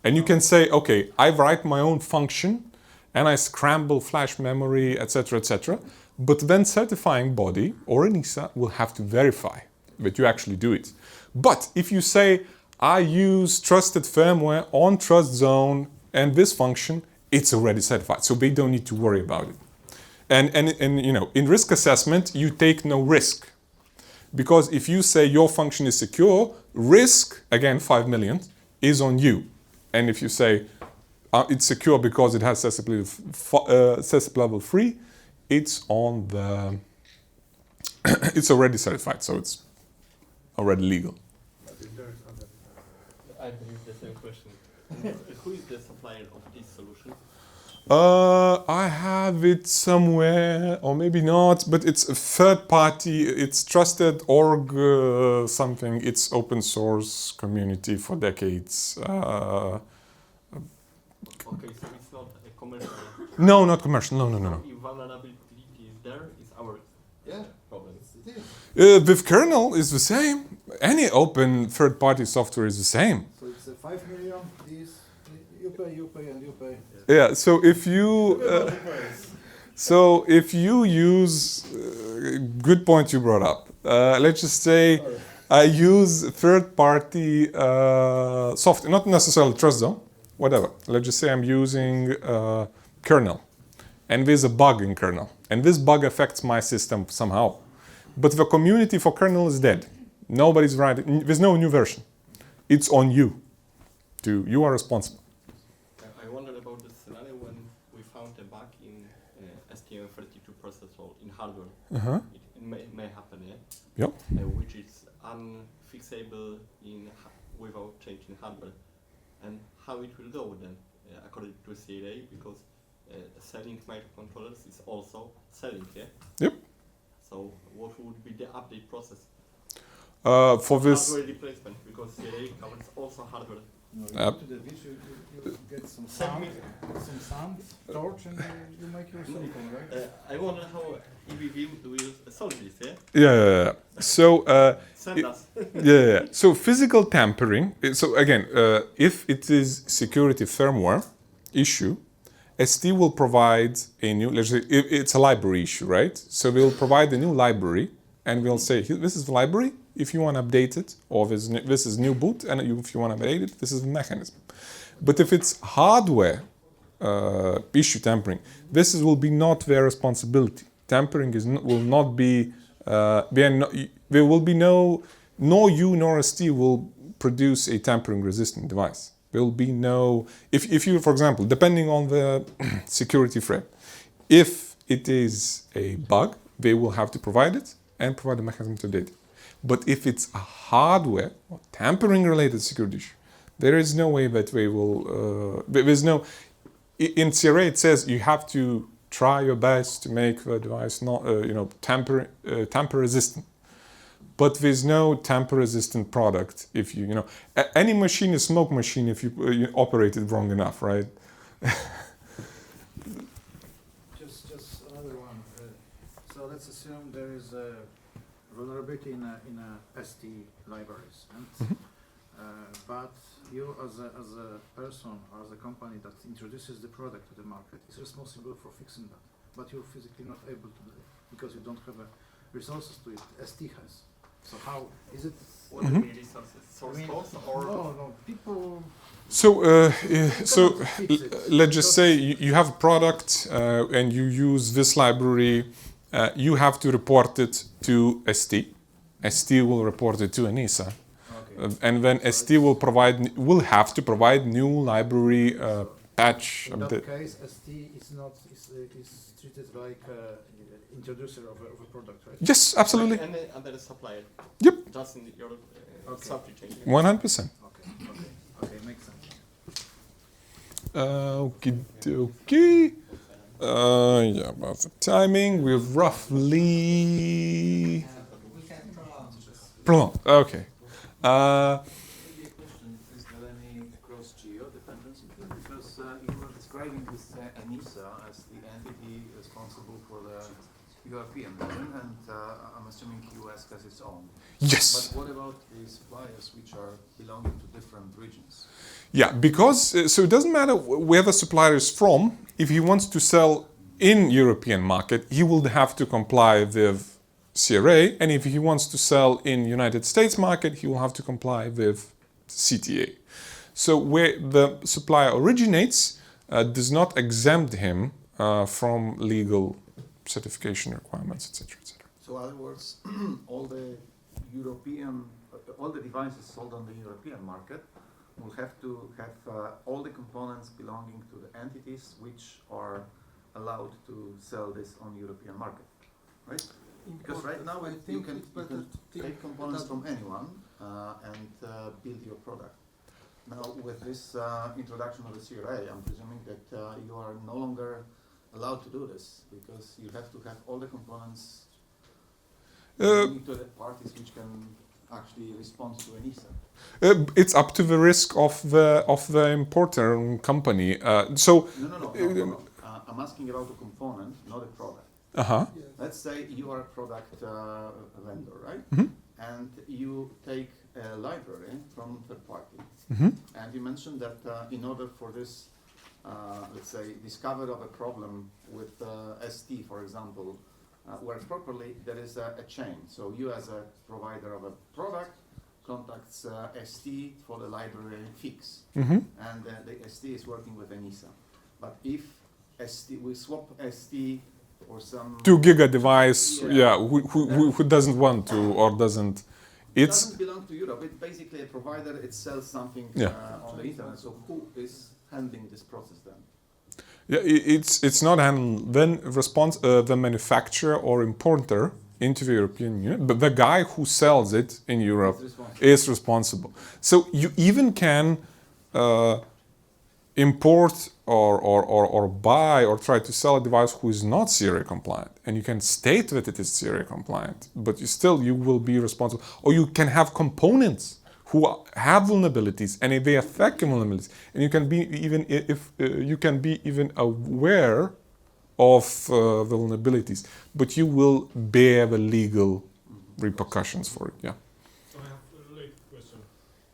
And you can say, okay, I write my own function and I scramble flash memory, etc., etc. But then certifying body or ENISA will have to verify that you actually do it. But if you say, I use trusted firmware on trust zone and this function, it's already certified, so they don't need to worry about it. And you know, in risk assessment, you take no risk. Because if you say your function is secure, risk, again, 5 million, is on you. And if you say it's secure because it has CESIP level 3, it's on the, it's already certified, so it's already legal. I believe the same question. Who is the supplier of this solution? I have it somewhere, or maybe not, but it's a third party, it's trusted org something, it's open source community for decades. Okay, so it's not a commercial. No, not commercial, no. If vulnerability is there, it's our problem. With kernel is the same. Any open third party software is the same. So it's 5 million, this, you pay, and you pay. Yeah, so if you use, good point you brought up. Let's just say I use third-party software, not necessarily trust zone, whatever. Let's just say I'm using kernel, and there's a bug in kernel, and this bug affects my system somehow. But the community for kernel is dead. Nobody's writing. There's no new version. It's on you. You are responsible. I wondered about the scenario when we found a bug in STM32 processor in hardware. It may happen, Yep. Which is unfixable without changing hardware. And how it will go then, according to CRA, because selling microcontrollers is also selling, Yep. So what would be the update process? For this, Hardware replacement, because CRA covers also hardware. To the beach, you get some sand, torch, and you make your silicon, right? I wonder how EBV will solve this, yeah. So Send us. yeah. So physical tampering. So again, if it is security firmware issue, ST will provide a new. Let's say it's a library issue, right? So we'll provide a new library, and we'll say this is the library. If you want to update it, or this is new boot, and if you want to update it, this is the mechanism. But if it's hardware issue tampering, will be not their responsibility. Tampering will not be. There will be nor you nor ST will produce a tampering-resistant device. There will be no. If you, for example, depending on the security threat, if it is a bug, they will have to provide it and provide a mechanism to update it. But if it's a hardware or tampering-related security issue, there is no way that they will. There's no. In CRA, it says you have to try your best to make the device not, tamper-resistant. But there's no tamper-resistant product if you any machine is smoke machine if you operate it wrong enough, right? Just another one. So let's assume there is a vulnerability in a ST libraries, and but you as a person or as a company that introduces the product to the market is responsible for fixing that, but you're physically not able to do it because you don't have resources to it. ST has. So how is it? What do you mean resources? Source codes or? No, people. So Fix it. let's just say you have a product and you use this library. You have to report it to ST. ST will report it to ENISA. Okay. And then ST will have to provide new library patch. In that case, ST is treated like introducer of a product, right? Yes, absolutely. Like any other supplier. Yep. Just in your Okay. supply chain. 100%. Okay, makes sense. Okay. Yeah, about the timing, we've roughly We can prolong. Okay. Maybe a question, is there any cross-geo dependency? Because you were describing this ENISA as the entity responsible for the European region, and I'm assuming US has its own. Yes. But what about the suppliers which are belonging to different regions? Yeah, because so it doesn't matter where the supplier is from. If he wants to sell in European market, he will have to comply with CRA, and if he wants to sell in United States market, he will have to comply with CTA. So where the supplier originates does not exempt him from legal certification requirements, etc., etc. So in other words, all the devices sold on the European market will have to have all the components belonging to the entities which are allowed to sell this on European market, right? Because right now you can take components from anyone and build your product. Now with this introduction of the CRA, I'm presuming that you are no longer allowed to do this because you have to have all the components belonging to the parties which can actually respond to ENISA. It's up to the risk of the importer company. So. No. I'm asking about the component, not a product. Uh-huh. Let's say you are a product vendor, right? Mm-hmm. And you take a library from third party. Mm-hmm. And you mentioned that in order for this, let's say, discovery of a problem with ST, for example, works properly, there is a chain. So you as a provider of a product contacts ST for the library fix. Mm-hmm. And the ST is working with ENISA. But if we swap ST or some 2 giga device, who doesn't want to or doesn't, it doesn't belong to Europe. It's basically a provider. It sells something on the internet. So who is handling this process then? Yeah, it's not handled. Then the manufacturer or importer into the European Union, but the guy who sells it in Europe is responsible. So you even can import or buy or try to sell a device who is not CRA compliant, and you can state that it is CRA compliant, but you will be responsible. Or you can have components who have vulnerabilities, and if they affect vulnerabilities, and you can be even aware of vulnerabilities, but you will bear the legal repercussions for it. Yeah. So I have a related question.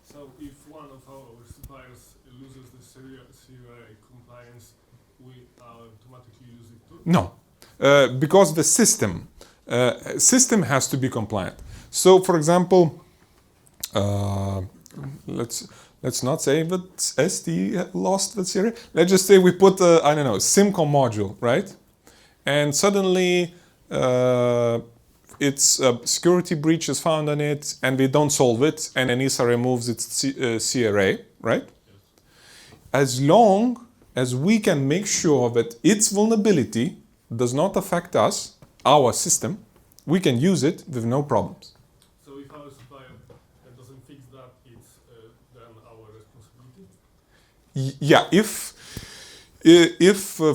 So if one of our suppliers loses the CRA compliance, we automatically lose it too? No, because the system has to be compliant. So, for example, let's not say that ST lost the CRA. Let's just say we put SIMCOM module, right? And suddenly its security breach is found on it, and we don't solve it, and ENISA removes its CRA, right? As long as we can make sure that its vulnerability does not affect us, our system, we can use it with no problems. So if our supplier doesn't fix that, it's then our responsibility? Yeah, if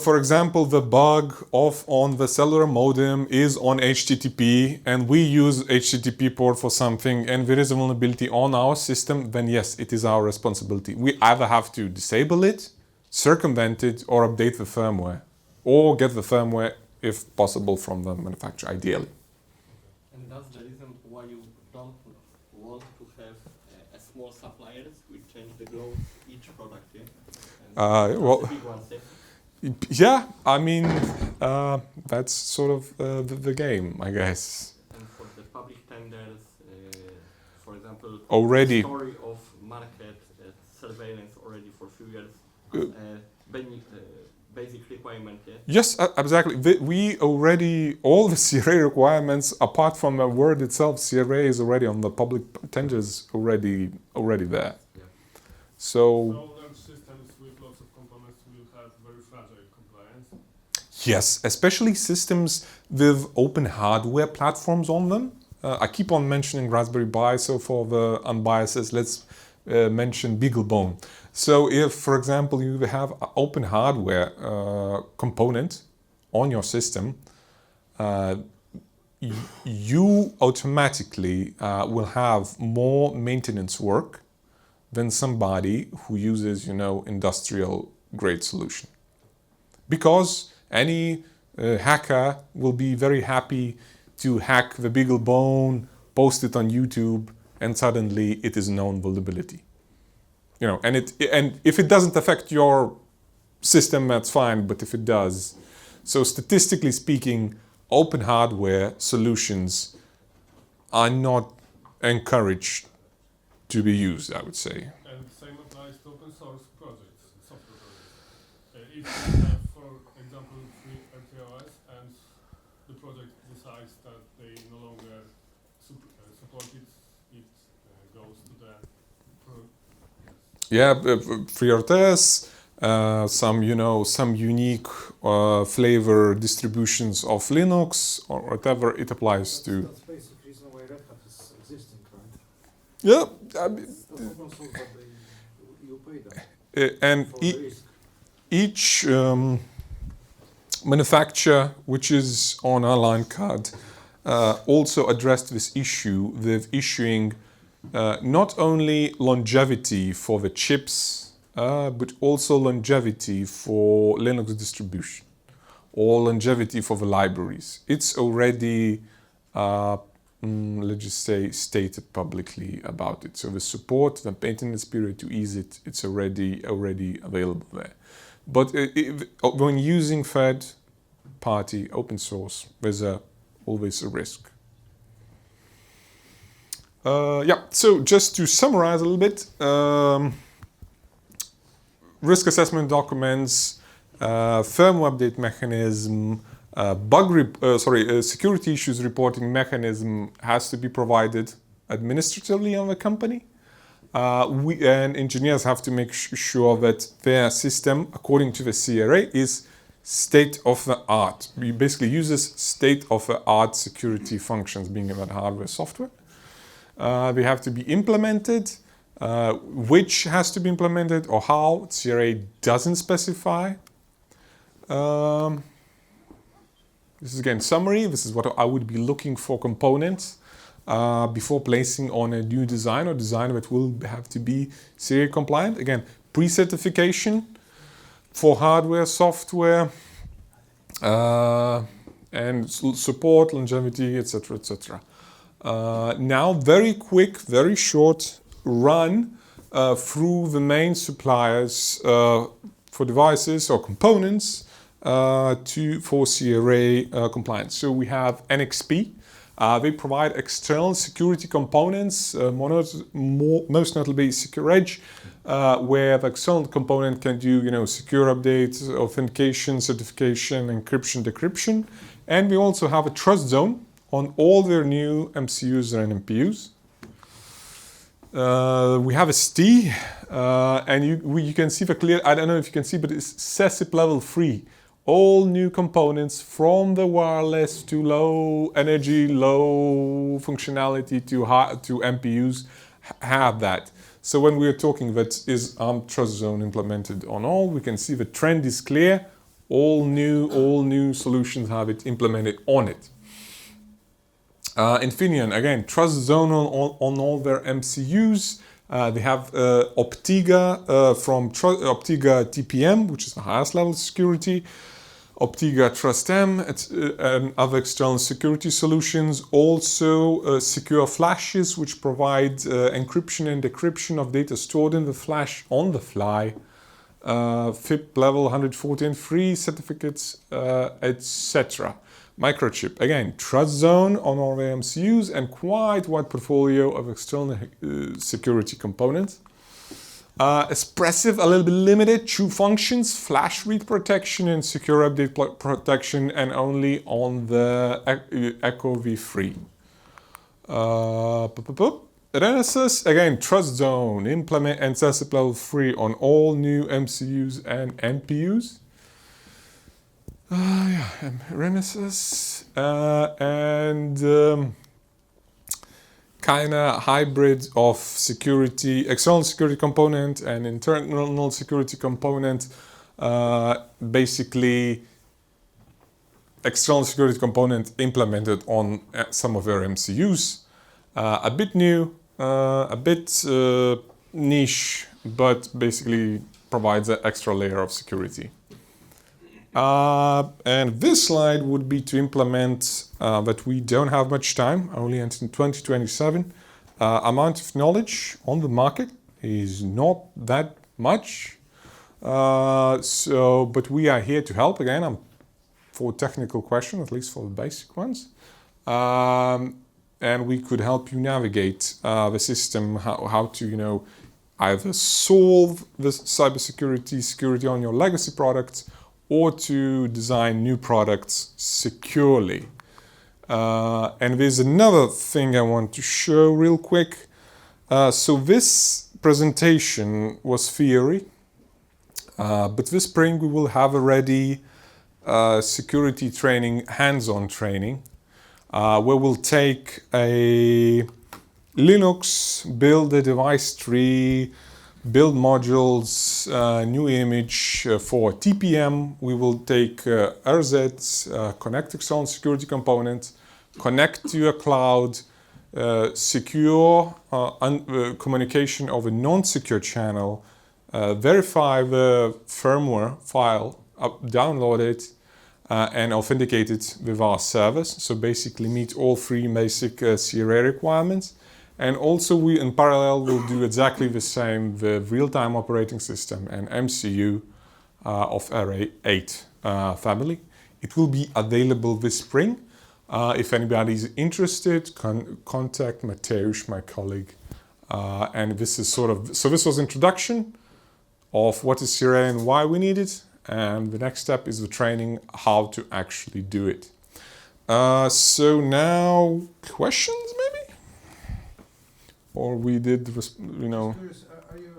for example, the bug on the cellular modem is on HTTP and we use HTTP port for something and there is a vulnerability on our system, then yes, it is our responsibility. We either have to disable it, circumvent it, or update the firmware, or get the firmware, if possible, from the manufacturer, ideally. And that's the reason why you don't want to have a small suppliers which change the globe each product, yeah? Well, The big ones, yeah? yeah, I mean, that's sort of the game, I guess. And for the public tenders, already. Story of market surveillance already for a few years. Basic requirement, yeah? Yes, exactly. We already, all the CRA requirements, apart from the word itself, CRA is already on the public tenders, already there. Yeah. So large systems with lots of components will have very fragile compliance. yes, especially systems with open hardware platforms on them. I keep on mentioning Raspberry Pi, so for the unbiases, let's mention BeagleBone. So if, for example, you have an open hardware component on your system, you automatically will have more maintenance work than somebody who uses, industrial grade solution. Because any hacker will be very happy to hack the BeagleBone, post it on YouTube, and suddenly it is a known vulnerability. And if it doesn't affect your system, that's fine, but if it does. So statistically speaking, open hardware solutions are not encouraged to be used, I would say. And same applies to open source projects, software projects. If you have, for example, free RTOS and the project decides that they no longer support it, it goes to the FreeRTOS, some unique flavor distributions of Linux or whatever it applies to. That's basic reason why Red Hat is existing, right? Yeah, It's the open source, but you pay them and for the risk. each manufacturer which is on our line card also addressed this issue with issuing not only longevity for the chips, but also longevity for Linux distribution, or longevity for the libraries. It's already, let's just say, stated publicly about it. So the support, the maintenance period to ease it, it's already available there. But when using third-party open source, there's always a risk. So just to summarize a little bit, risk assessment documents, firmware update mechanism, security issues reporting mechanism has to be provided administratively on the company. And engineers have to make sure that their system, according to the CRA, is state-of-the-art. It basically uses state-of-the-art security functions, being about hardware, software. They have to be implemented. Which has to be implemented or how, CRA doesn't specify. This is again summary. This is what I would be looking for components before placing on a new design or design that will have to be CRA compliant. Again, pre-certification for hardware, software, and support, longevity, etc., etc. Now, very quick, very short run through the main suppliers for devices or components for CRA compliance. So we have NXP. They provide external security components, most notably Secure Edge, where the external component can do, secure updates, authentication, certification, encryption, decryption. And we also have a trust zone on all their new MCUs and NPUs. We have a ST, and you can see the clear, I don't know if you can see, but it's CESIP level 3. All new components from the wireless to low energy, low functionality to MPUs have that. So when we are talking that is ARM Trust Zone implemented on all, we can see the trend is clear. All new solutions have it implemented on it. Infineon, again, Trust Zone on all their MCUs. They have Optiga from Optiga TPM, which is the highest level of security. Optiga Trust M and other external security solutions. Also secure flashes, which provide encryption and decryption of data stored in the flash on the fly. FIP level 140 and free certificates, etc. microchip. Again, trust zone on all the MCUs and quite wide portfolio of external security components. Expressive, a little bit limited, true functions, flash read protection and secure update protection, and only on the Echo V3. Renesas, again, trust zone, implement NCSIP level 3 on all new MCUs and NPUs. Renesas, and kind of hybrid of security, external security component and internal security component. Basically, external security component implemented on some of their MCUs. A bit new, a bit niche, but basically provides an extra layer of security. And this slide would be to implement that we don't have much time, only until 2027. Amount of knowledge on the market is not that much. But we are here to help again for technical questions, at least for the basic ones. And we could help you navigate the system, how to, either solve the security on your legacy products or to design new products securely. And there's another thing I want to show real quick. So this presentation was theory, but this spring we will have already security training, hands-on training, where we'll take a Linux, build a device tree, build modules, new image for TPM. We will take RZ, connect external security component, connect to a cloud, secure communication of a non-secure channel, verify the firmware file, download it, and authenticate it with our service. So basically meet all three basic CRA requirements. And also we in parallel will do exactly the same with real-time operating system and MCU of RA8 family. It will be available this spring. If anybody is interested, contact Mateusz, my colleague. And this is so this was introduction of what is CRA and why we need it. And the next step is the training, how to actually do it. So now questions maybe? Or we did, Curious, are you,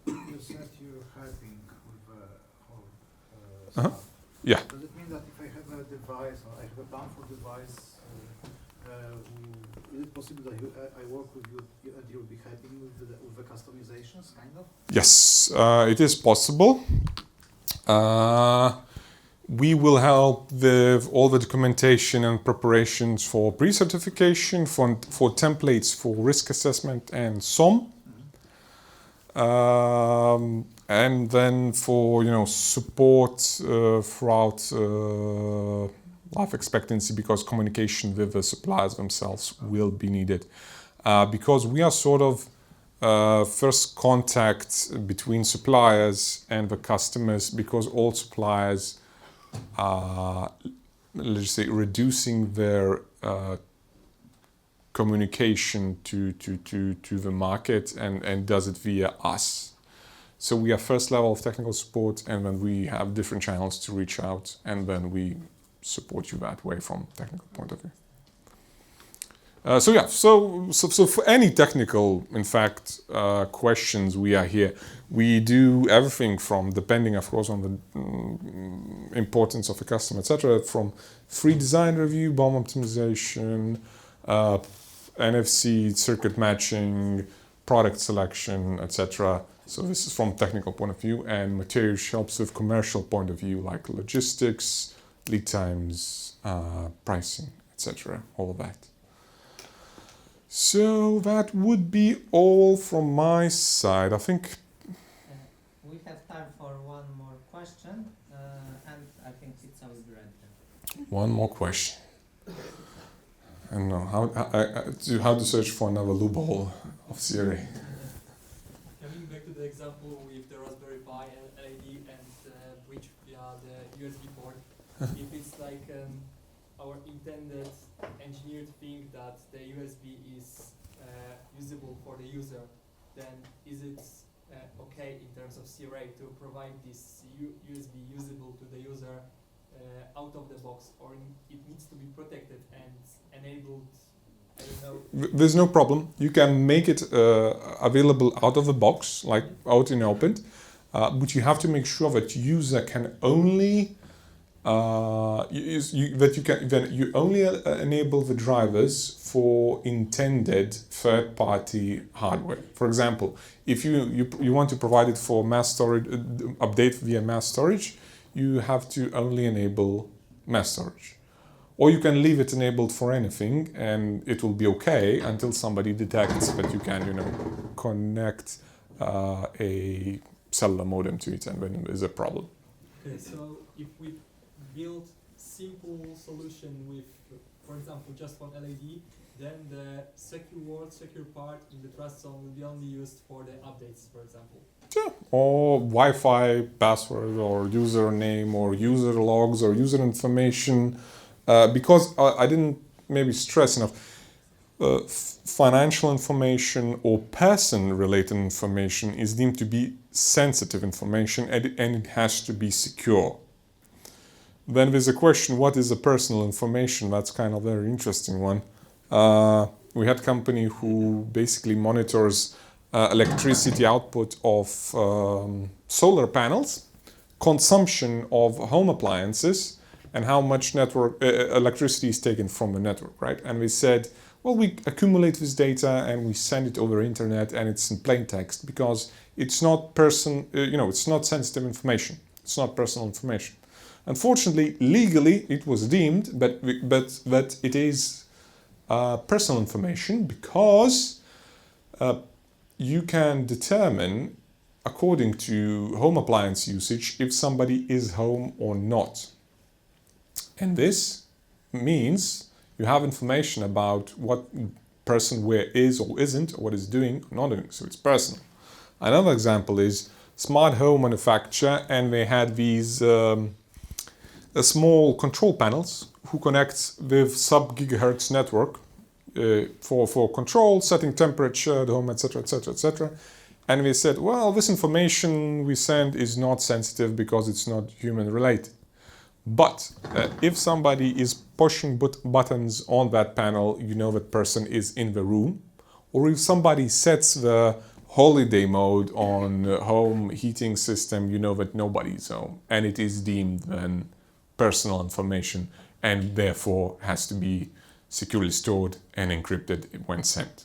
you said you're helping with the whole stuff. Yeah. Does it mean that if I have a device or I have a plan for device, is it possible that I work with you and you'll be helping with the customizations, kind of? Yes, it is possible. We will help with all the documentation and preparations for pre-certification, for templates for risk assessment and SOM. And then for support throughout life expectancy, because communication with the suppliers themselves will be needed. Because we are sort of first contact between suppliers and the customers, because all suppliers let's say reducing their communication to the market and does it via us. So we are first level of technical support, and then we have different channels to reach out, and then we support you that way from technical point of view. So for any technical, in fact, questions, we are here. We do everything from, depending of course on the importance of the customer, etc., from free design review, BOM optimization, NFC, circuit matching, product selection, etc. So this is from technical point of view, and Mateusz helps with commercial point of view, like logistics, lead times, pricing, etc., all of that. So that would be all from my side. I think we have time for one more question, and I think it's always ready. One more question. I don't know how to search for another loophole of CRA. Coming back to the example with the Raspberry Pi and LED and bridge via the USB port, if it's like our intended engineered thing that the USB is usable for the user, then is it okay in terms of CRA to provide this USB usable to the user out of the box, or it needs to be protected and enabled? I don't know. There's no problem. You can make it available out of the box, like out in open, but you have to make sure that user can only you only enable the drivers for intended third-party hardware. For example, if you want to provide it for mass storage, update via mass storage, you have to only enable mass storage. Or you can leave it enabled for anything and it will be okay until somebody detects that you can, connect a cellular modem to it, and then there's a problem. Okay, so if we build simple solution with, for example, just one LED, then the secure word, secure part in the trust zone will be only used for the updates, for example. Yeah. Or Wi-Fi password or username or user logs or user information. Because I didn't maybe stress enough, financial information or person-related information is deemed to be sensitive information, and it has to be secure. Then there's a question, what is a personal information? That's kind of a very interesting one. We had a company who basically monitors electricity output of solar panels, consumption of home appliances, and how much network electricity is taken from the network, right? And we said, well, we accumulate this data and we send it over internet, and it's in plain text because it's not it's not sensitive information. It's not personal information. Unfortunately, legally, it was deemed, but that it is personal information because you can determine, according to home appliance usage, if somebody is home or not. And this means you have information about what person where is or isn't, or what is doing or not doing, so it's personal. Another example is smart home manufacturer, and they had these small control panels who connect with sub-gigahertz network for control, setting temperature, the home, etc., etc., etc. And we said, well, this information we send is not sensitive because it's not human related. But if somebody is pushing buttons on that panel, you know that person is in the room. Or if somebody sets the holiday mode on home heating system, you know that nobody is home. And it is deemed then personal information, and therefore has to be securely stored and encrypted when sent.